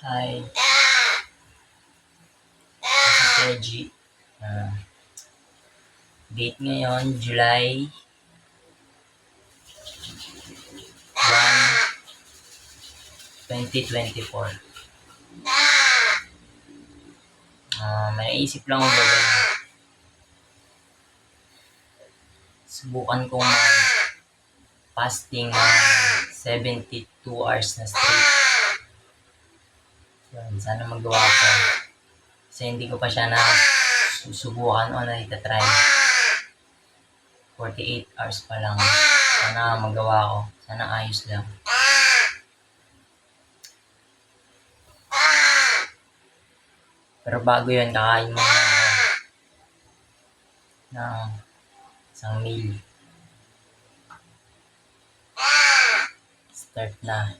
Hi, ako si Reggie. Ah, date ngayon, July 1, 2024. May naisip lang akong gawin. Subukan kong mag-fasting ng 72 hours na straight. Yun, sana magawa ko. Kasi hindi ko pa siya na susubukan o na itatry. 48 hours pa lang. Sana magawa ko. Sana ayos lang. Pero bago yun, kakain muna ako ng isang meal. Start na.